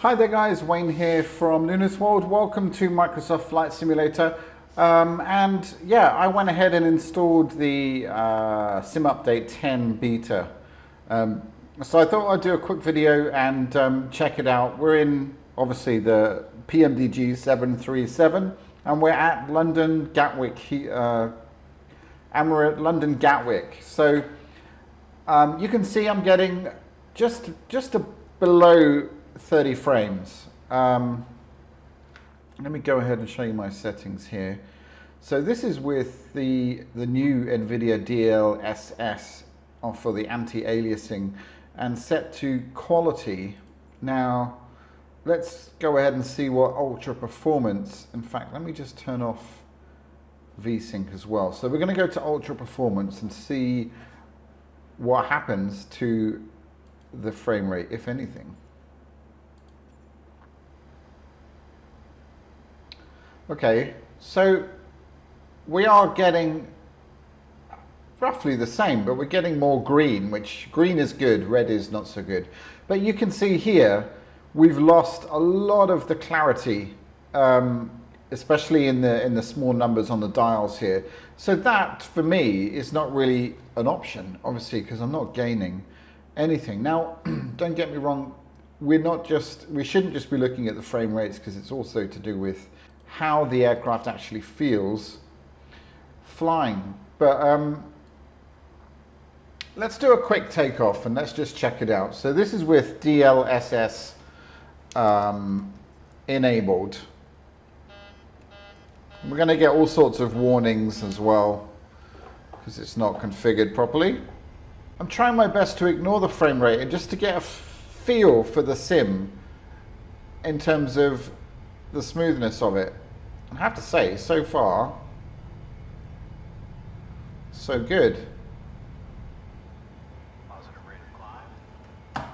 Hi there guys, Wayne here from Luna's World. Welcome to Microsoft Flight Simulator. And yeah, I went ahead and installed the Sim Update 10 beta. So I thought I'd do a quick video and check it out. We're in obviously the PMDG 737 and we're at London Gatwick. So you can see I'm getting just below 30 frames. Let me go ahead and show you my settings here. So this is with the new NVIDIA DLSS for the anti-aliasing and set to quality. Now let's go ahead and see what ultra performance. In fact, let me just turn off VSync as well. So we're going to go to ultra performance and see what happens to the frame rate, if anything. Okay, so we are getting roughly the same, but we're getting more green, which green is good, red is not so good. But you can see here, we've lost a lot of the clarity, especially in the small numbers on the dials here. So that, for me, is not really an option, obviously, because I'm not gaining anything. Now, don't get me wrong, we shouldn't just be looking at the frame rates, because it's also to do with how the aircraft actually feels flying. But let's do a quick takeoff and let's just check it out. So this is with DLSS enabled. We're going to get all sorts of warnings as well because it's not configured properly. I'm trying my best to ignore the frame rate and just to get a feel for the sim in terms of the smoothness of it. I have to say, so far, so good. Positive rate of climb.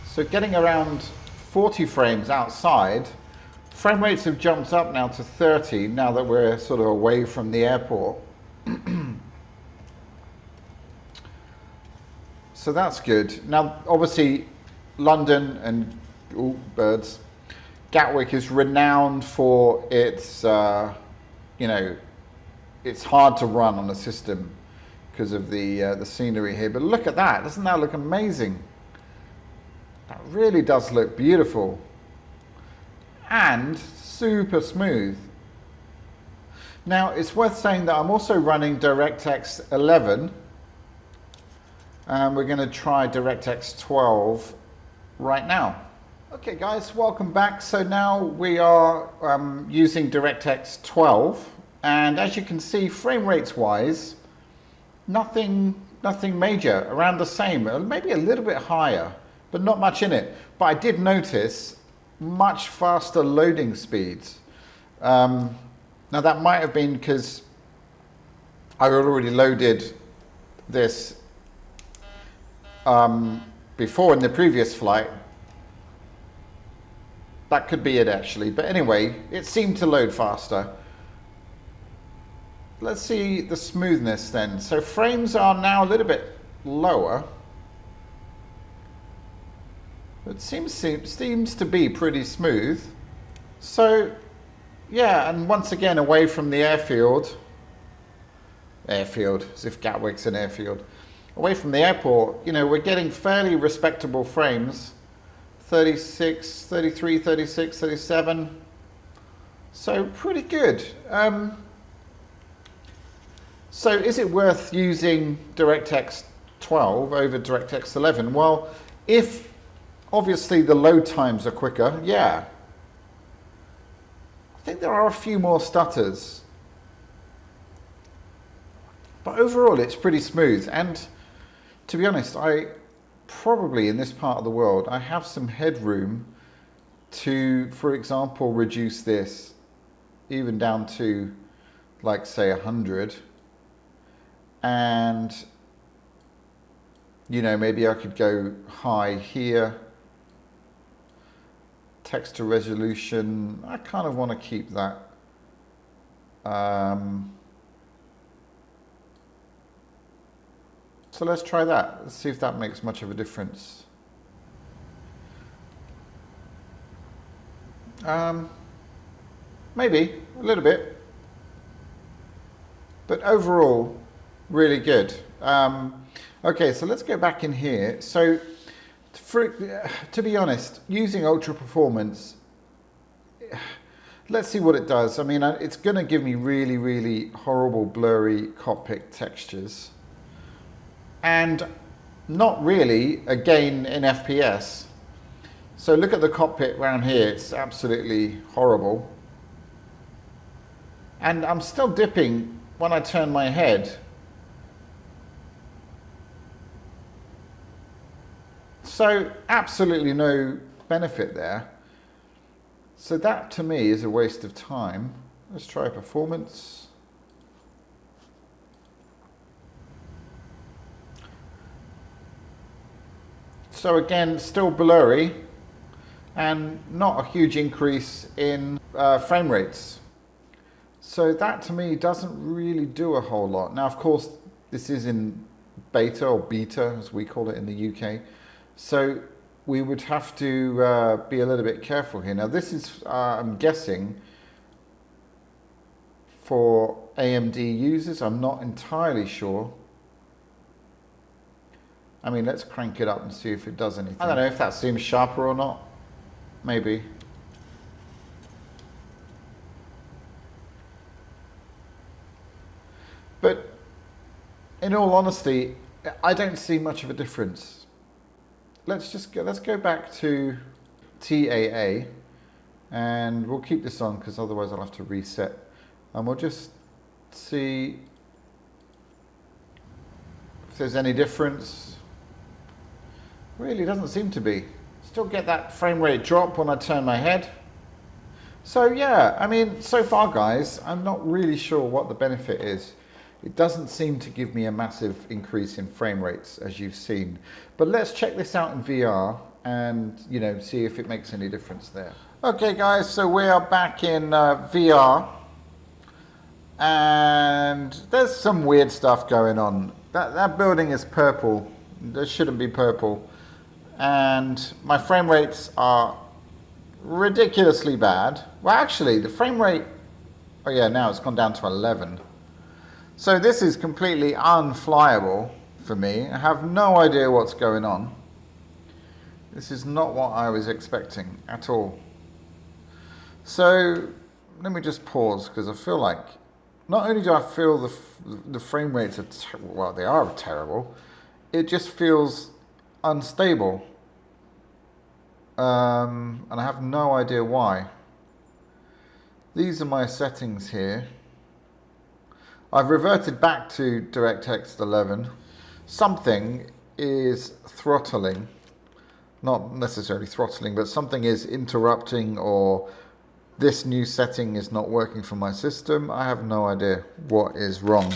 So getting around 40 frames outside, frame rates have jumped up now to 30 now that we're sort of away from the airport. So that's good. Now, obviously, London and birds, Gatwick is renowned for its, you know, it's hard to run on the system because of the scenery here. But look at that! Doesn't that look amazing? That really does look beautiful and super smooth. Now, it's worth saying that I'm also running Directx 11. And we're going to try Directx 12 right now. Okay guys, welcome back. So now we are using Directx 12, and as you can see, frame rates wise, nothing major, around the same, maybe a little bit higher, but not much in it. But I did notice much faster loading speeds. Now that might have been because I already loaded this before in the previous flight. That could be it actually, but anyway, it seemed to load faster. Let's see the smoothness then. So frames are now a little bit lower. It seems to be pretty smooth. So yeah, and once again away from the airfield, as if Gatwick's an airfield. Away from the airport, you know, we're getting fairly respectable frames, 36, 33, 36, 37. So pretty good. So is it worth using DirectX 12 over DirectX 11? Well, if obviously the load times are quicker, yeah. I think there are a few more stutters. But overall, it's pretty smooth. And to be honest, I probably in this part of the world, I have some headroom to, for example, reduce this even down to like say 100. And, you know, maybe I could go high here. Text to resolution, I kind of want to keep that So let's try that. Let's see if that makes much of a difference. Maybe a little bit, but overall really good. Okay, so let's go back in here. So to be honest, using Ultra Performance, let's see what it does. I mean, it's going to give me really, really horrible blurry cockpit textures and not really a gain in FPS. So look at the cockpit around here, it's absolutely horrible. And I'm still dipping when I turn my head. So absolutely no benefit there. So that to me is a waste of time. Let's try performance. So again, still blurry and not a huge increase in frame rates. So that to me doesn't really do a whole lot. Now, of course, this is in beta or beta, as we call it in the UK. So we would have to be a little bit careful here. Now, this is, I'm guessing, for AMD users. I'm not entirely sure. I mean, let's crank it up and see if it does anything. I don't know if that seems sharper or not. Maybe. But in all honesty, I don't see much of a difference. Let's go back to TAA, and we'll keep this on because otherwise I'll have to reset. And we'll just see if there's any difference. Really doesn't seem to be. Still get that frame rate drop when I turn my head. So yeah, I mean, so far guys, I'm not really sure what the benefit is. It doesn't seem to give me a massive increase in frame rates, as you've seen. But let's check this out in VR and, you know, see if it makes any difference there. Okay guys, so we are back in VR. And there's some weird stuff going on. That building is purple. There shouldn't be purple. And my frame rates are ridiculously bad. Well, actually, the frame rate, oh yeah, now it's gone down to 11. So this is completely unflyable for me. I have no idea what's going on. This is not what I was expecting at all. So let me just pause because I feel like, not only do I feel the frame rates are, well, they are terrible, it just feels unstable. And I have no idea why. These are my settings here. I've reverted back to Directx 11. Something is throttling. Not necessarily throttling, but something is interrupting, or this new setting is not working for my system. I have no idea what is wrong.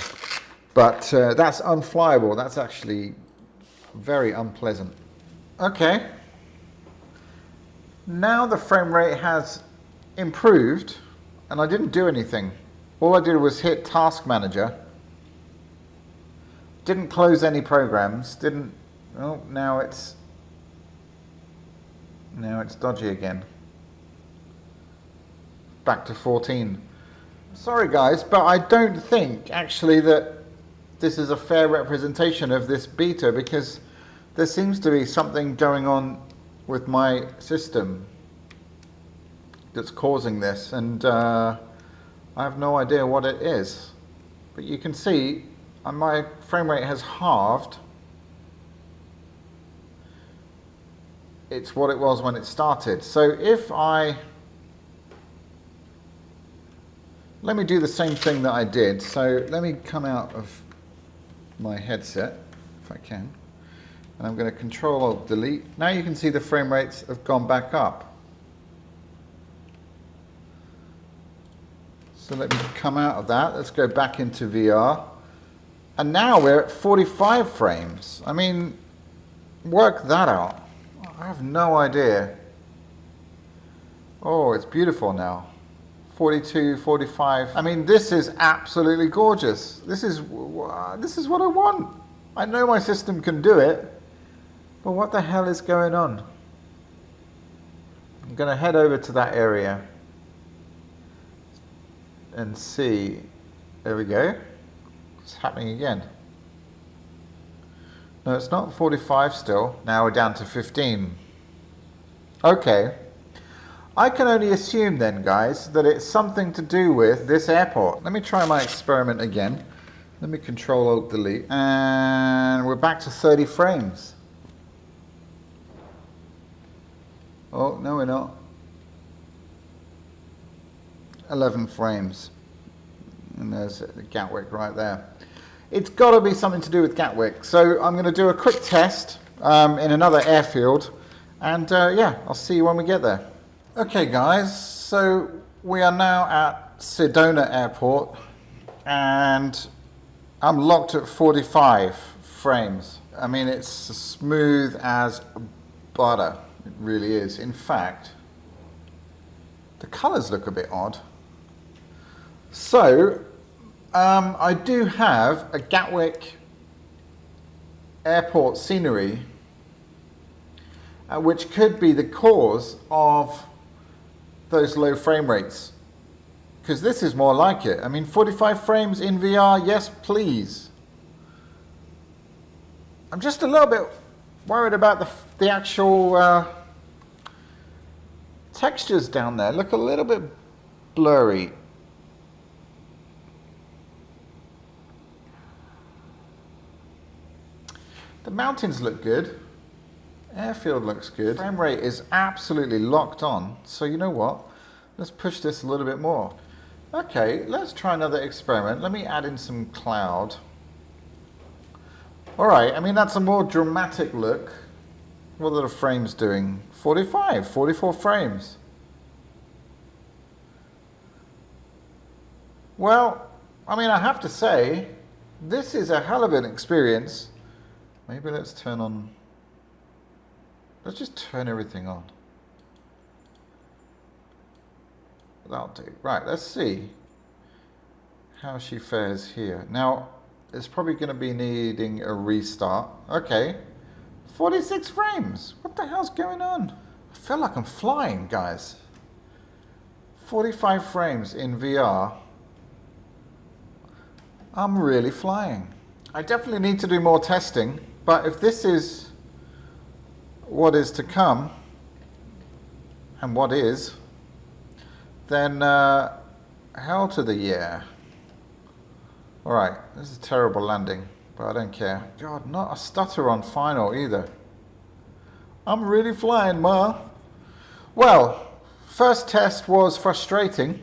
But that's unflyable. That's actually very unpleasant. Okay. Now the frame rate has improved, and I didn't do anything. All I did was hit Task Manager. Didn't close any programs. Didn't. Oh, now it's dodgy again. Back to 14. Sorry guys, but I don't think actually that this is a fair representation of this beta, because there seems to be something going on with my system that's causing this, and I have no idea what it is. But you can see my frame rate has halved. It's what it was when it started. So if let me do the same thing that I did. So let me come out of my headset, if I can. And I'm going to Control-Alt-Delete. Now you can see the frame rates have gone back up. So let me come out of that. Let's go back into VR. And now we're at 45 frames. I mean, work that out. I have no idea. Oh, it's beautiful now. 42, 45. I mean, this is absolutely gorgeous. This is what I want. I know my system can do it, but what the hell is going on? I'm going to head over to that area and see. There we go. It's happening again. No, it's not 45 still. Now we're down to 15. Okay. I can only assume then, guys, that it's something to do with this airport. Let me try my experiment again. Let me Control-Alt-Delete. And we're back to 30 frames. Oh, no we're not. 11 frames. And there's Gatwick right there. It's got to be something to do with Gatwick. So I'm going to do a quick test in another airfield. And yeah, I'll see you when we get there. Okay guys, so we are now at Sedona Airport. And I'm locked at 45 frames. I mean, it's smooth as butter. It really is. In fact, the colors look a bit odd. So, I do have a Gatwick airport scenery, which could be the cause of those low frame rates. Because this is more like it. I mean, 45 frames in VR, yes please. I'm just a little bit worried about the actual textures down there. Look a little bit blurry. The mountains look good. Airfield looks good. Frame rate is absolutely locked on. So you know what? Let's push this a little bit more. Okay, let's try another experiment. Let me add in some cloud. All right, I mean, that's a more dramatic look. What are the frames doing? 45, 44 frames. Well, I mean, I have to say, this is a hell of an experience. Maybe let's turn on, let's just turn everything on. That'll do. Right, let's see how she fares here. Now, it's probably going to be needing a restart. Okay, 46 frames. What the hell's going on? I feel like I'm flying, guys. 45 frames in VR. I'm really flying. I definitely need to do more testing, but if this is what is to come, and what is, then hell to the yeah. Alright, this is a terrible landing, but I don't care. God, not a stutter on final either. I'm really flying, ma. Well, first test was frustrating.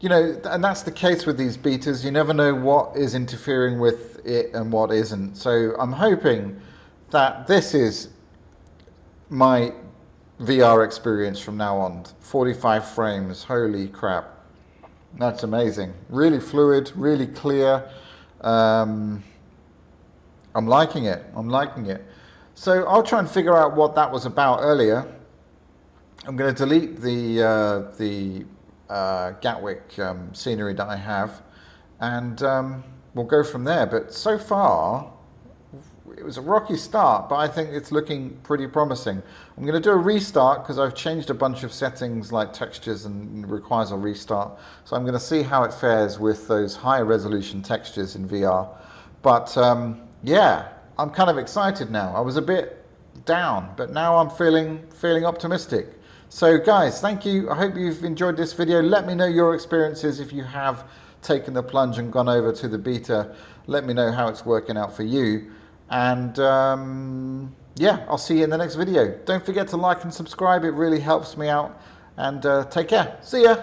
You know, and that's the case with these betas. You never know what is interfering with it and what isn't. So I'm hoping that this is my VR experience from now on. 45 frames, holy crap. That's amazing. Really fluid, really clear. I'm liking it, I'm liking it. So I'll try and figure out what that was about earlier. I'm going to delete the Gatwick scenery that I have, and we'll go from there. But so far, it was a rocky start, but I think it's looking pretty promising. I'm going to do a restart because I've changed a bunch of settings like textures and it requires a restart. So I'm going to see how it fares with those higher resolution textures in VR. But yeah, I'm kind of excited now. I was a bit down, but now I'm feeling optimistic. So guys, thank you. I hope you've enjoyed this video. Let me know your experiences if you have taken the plunge and gone over to the beta. Let me know how it's working out for you. And yeah, I'll see you in the next video. Don't forget to like and subscribe. It really helps me out. And take care. See ya.